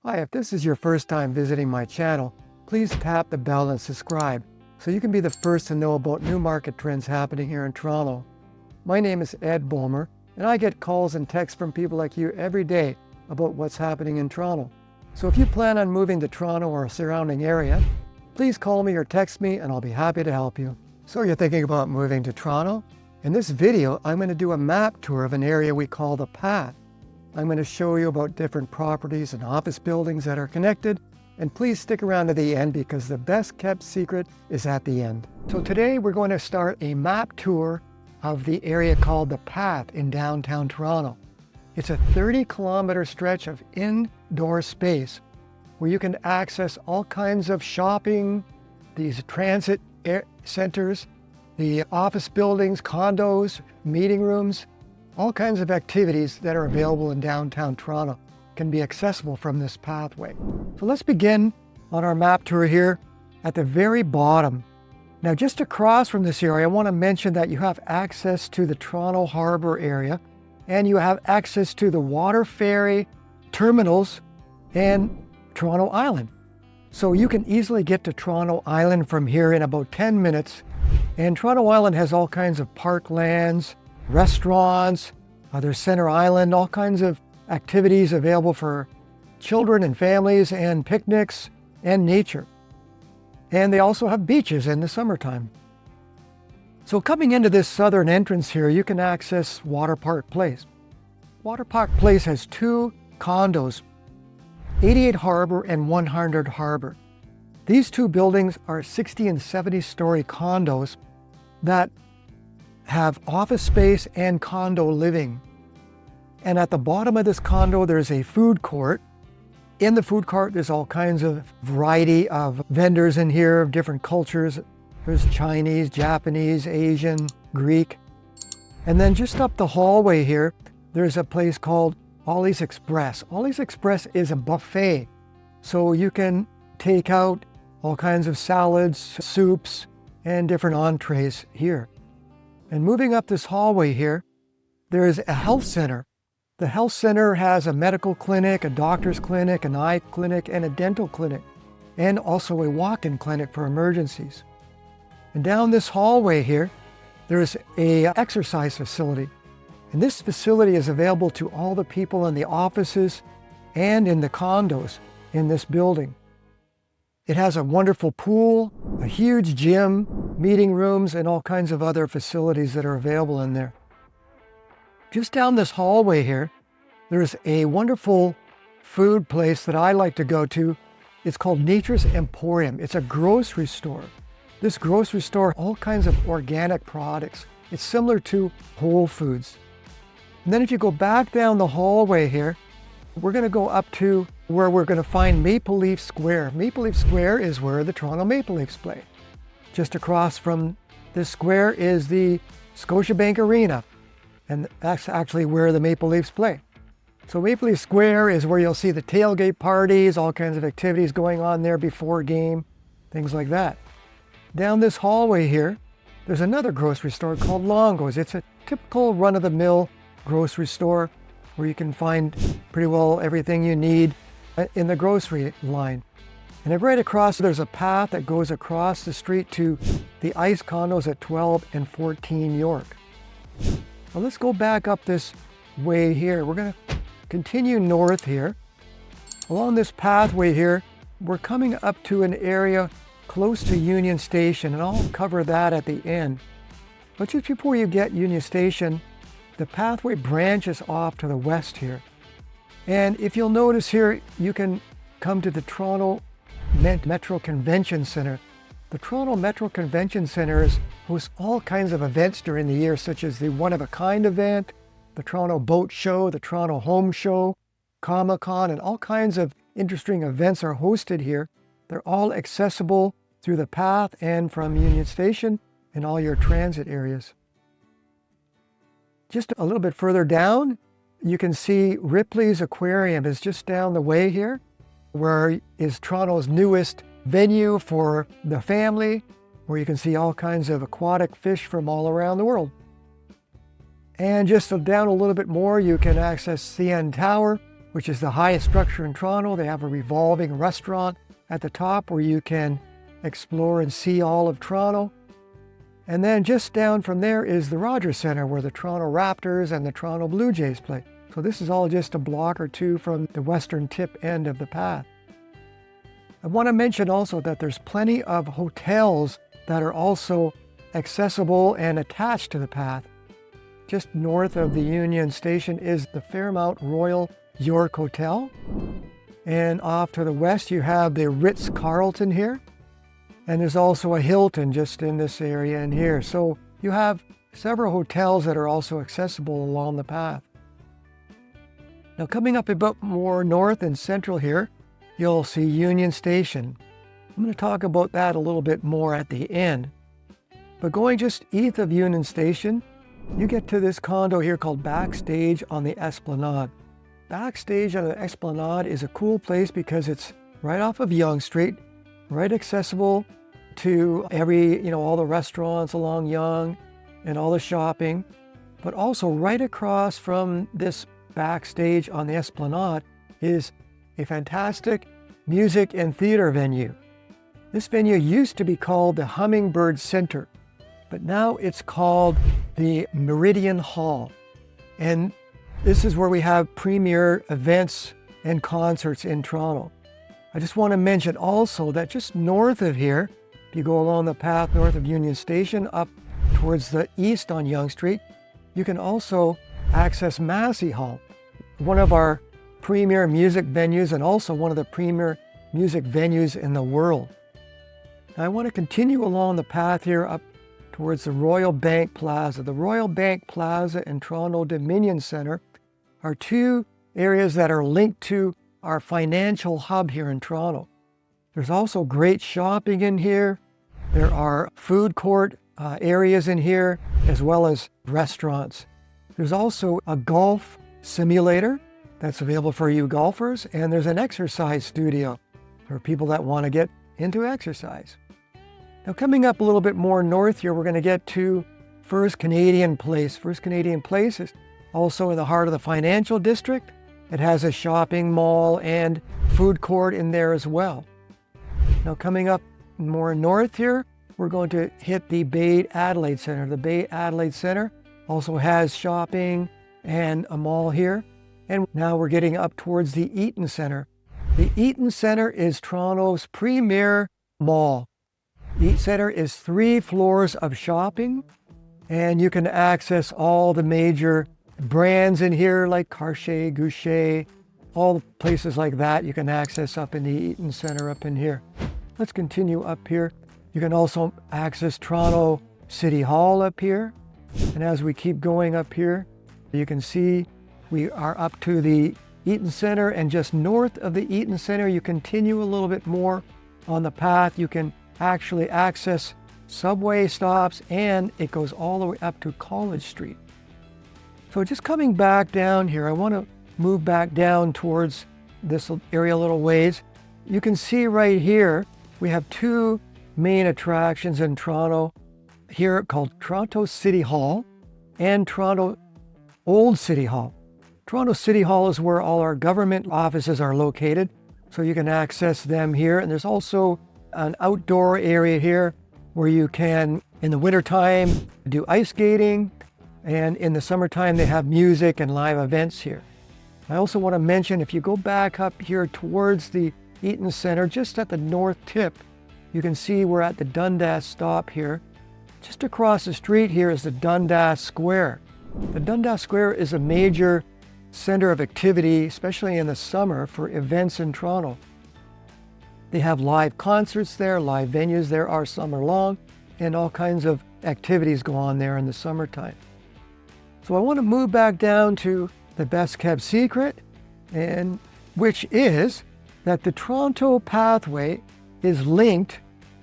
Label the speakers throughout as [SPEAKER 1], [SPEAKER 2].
[SPEAKER 1] Hi, if this is your first time visiting my channel, please tap the bell and subscribe so you can be the first to know about new market trends happening here in Toronto. My name is Ed Bulmer, and I get calls and texts from people like you every day about what's happening in Toronto. So if you plan on moving to Toronto or a surrounding area, please call me or text me and I'll be happy to help you. So you're thinking about moving to Toronto? In this video, I'm going to do a map tour of an area we call the Path. I'm going to show you about different properties and office buildings that are connected, and please stick around to the end because the best kept secret is at the end. So today we're going to start a map tour of the area called the Path in downtown Toronto. It's a 30-kilometer stretch of indoor space where you can access all kinds of shopping, these transit centers, the office buildings, condos, meeting rooms. All kinds of activities that are available in downtown Toronto can be accessible from this pathway. So let's begin on our map tour here at the very bottom. Now, just across from this area, I want to mention that you have access to the Toronto Harbor area, and you have access to the water ferry terminals and Toronto Island. So you can easily get to Toronto Island from here in about 10 minutes. And Toronto Island has all kinds of parklands, restaurants, there's Center Island, all kinds of activities available for children and families and picnics and nature. And they also have beaches in the summertime. So coming into this southern entrance here, you can access Water Park Place. Water Park Place has two condos, 88 Harbor and 100 Harbor. These two buildings are 60 and 70-story condos that have office space and condo living. And at the bottom of this condo, there's a food court. In the food court, there's all kinds of variety of vendors in here of different cultures. There's Chinese, Japanese, Asian, Greek. And then just up the hallway here, there's a place called Ollie's Express. Ollie's Express is a buffet. So you can take out all kinds of salads, soups, and different entrees here. And moving up this hallway here, there is a health center. The health center has a medical clinic, a doctor's clinic, an eye clinic, and a dental clinic, and also a walk-in clinic for emergencies. And down this hallway here, there's an exercise facility. And this facility is available to all the people in the offices and in the condos in this building. It has a wonderful pool, a huge gym, meeting rooms, and all kinds of other facilities that are available in there. Just down this hallway here, there's a wonderful food place that I like to go to. It's called Nature's Emporium. It's a grocery store. This grocery store, all kinds of organic products. It's similar to Whole Foods. And then if you go back down the hallway here, we're going to go up to where we're going to find Maple Leaf Square. Maple Leaf Square is where the Toronto Maple Leafs play. Just across from this square is the Scotiabank Arena, and that's actually where the Maple Leafs play. So Maple Leaf Square is where you'll see the tailgate parties, all kinds of activities going on there before game, things like that. Down this hallway here, there's another grocery store called Longo's. It's a typical run-of-the-mill grocery store where you can find pretty well everything you need in the grocery line. And then right across, there's a path that goes across the street to the ICE condos at 12 and 14 York. Well, let's go back up this way here. We're going to continue north here. Along this pathway here, we're coming up to an area close to Union Station, and I'll cover that at the end. But just before you get Union Station, the pathway branches off to the west here. And if you'll notice here, you can come to the Toronto Metro Convention Center. The Toronto Metro Convention Center hosts all kinds of events during the year, such as the One-of-a-Kind event, the Toronto Boat Show, the Toronto Home Show, Comic-Con, and all kinds of interesting events are hosted here. They're all accessible through the path and from Union Station and all your transit areas. Just a little bit further down, you can see Ripley's Aquarium is just down the way here, where is Toronto's newest venue for the family, where you can see all kinds of aquatic fish from all around the world. And just down a little bit more, you can access CN Tower, which is the highest structure in Toronto. They have a revolving restaurant at the top where you can explore and see all of Toronto. And then just down from there is the Rogers Centre, where the Toronto Raptors and the Toronto Blue Jays play. So this is all just a block or two from the western tip end of the path. I want to mention also that there's plenty of hotels that are also accessible and attached to the path. Just north of the Union Station is the Fairmount Royal York Hotel. And off to the west, you have the Ritz-Carlton here. And there's also a Hilton just in this area in here. So you have several hotels that are also accessible along the path. Now coming up a bit more north and central here, you'll see Union Station. I'm going to talk about that a little bit more at the end. But going just east of Union Station, you get to this condo here called Backstage on the Esplanade. Backstage on the Esplanade is a cool place because it's right off of Yonge Street, right accessible to all the restaurants along Yonge and all the shopping, but also right across from this Backstage on the Esplanade is a fantastic music and theater venue. This venue used to be called the Hummingbird Center, but now it's called the Meridian Hall. And this is where we have premier events and concerts in Toronto. I just want to mention also that just north of here, if you go along the path north of Union Station up towards the east on Yonge Street, you can also access Massey Hall, one of our premier music venues and also one of the premier music venues in the world. Now I want to continue along the path here up towards the Royal Bank Plaza. The Royal Bank Plaza and Toronto Dominion Centre are two areas that are linked to our financial hub here in Toronto. There's also great shopping in here. There are food court areas in here, as well as restaurants. There's also a golf simulator that's available for you golfers, and there's an exercise studio for people that want to get into exercise. Now coming up a little bit more north here, we're going to get to First Canadian Place. First Canadian Place is also in the heart of the financial district. It has a shopping mall and food court in there as well. Now coming up more north here, we're going to hit the Bay Adelaide Centre. The Bay Adelaide Centre also has shopping and a mall here. And now we're getting up towards the Eaton Centre. The Eaton Centre is Toronto's premier mall. The Eaton Centre is 3 floors of shopping, and you can access all the major brands in here like Cartier, Goucher, all the places like that you can access up in the Eaton Centre up in here. Let's continue up here. You can also access Toronto City Hall up here. And as we keep going up here, you can see we are up to the Eaton Centre, and just north of the Eaton Centre, you continue a little bit more on the path. You can actually access subway stops, and it goes all the way up to College Street. So just coming back down here, I want to move back down towards this area a little ways. You can see right here, we have 2 main attractions in Toronto here called Toronto City Hall and Toronto Old City Hall. Toronto City Hall is where all our government offices are located, so you can access them here. And there's also an outdoor area here where you can, in the wintertime, do ice skating, and in the summertime they have music and live events here. I also want to mention, if you go back up here towards the Eaton Centre, just at the north tip, you can see we're at the Dundas stop here. Just across the street here is the Dundas Square. The Dundas Square is a major center of activity, especially in the summer, for events in Toronto. They have live concerts there, live venues there are summer long, and all kinds of activities go on there in the summertime. So I want to move back down to the best kept secret, and which is that the Toronto pathway is linked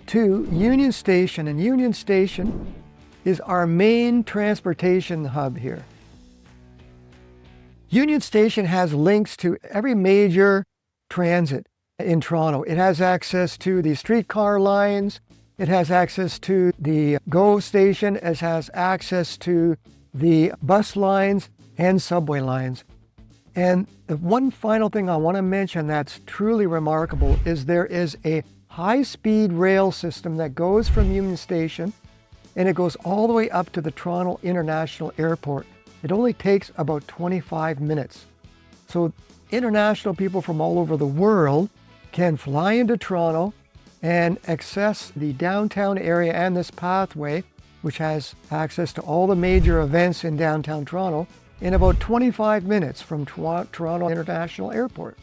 [SPEAKER 1] to Union Station, and Union Station is our main transportation hub here. Union Station has links to every major transit in Toronto. It has access to the streetcar lines, it has access to the GO station, it has access to the bus lines and subway lines. And the one final thing I want to mention that's truly remarkable is there is a high-speed rail system that goes from Union Station and it goes all the way up to the Toronto International Airport. It only takes about 25 minutes. So international people from all over the world can fly into Toronto and access the downtown area and this pathway, which has access to all the major events in downtown Toronto, in about 25 minutes from Toronto International Airport.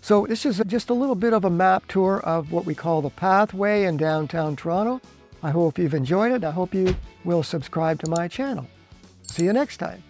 [SPEAKER 1] So this is just a little bit of a map tour of what we call the pathway in downtown Toronto. I hope you've enjoyed it. I hope you will subscribe to my channel. See you next time.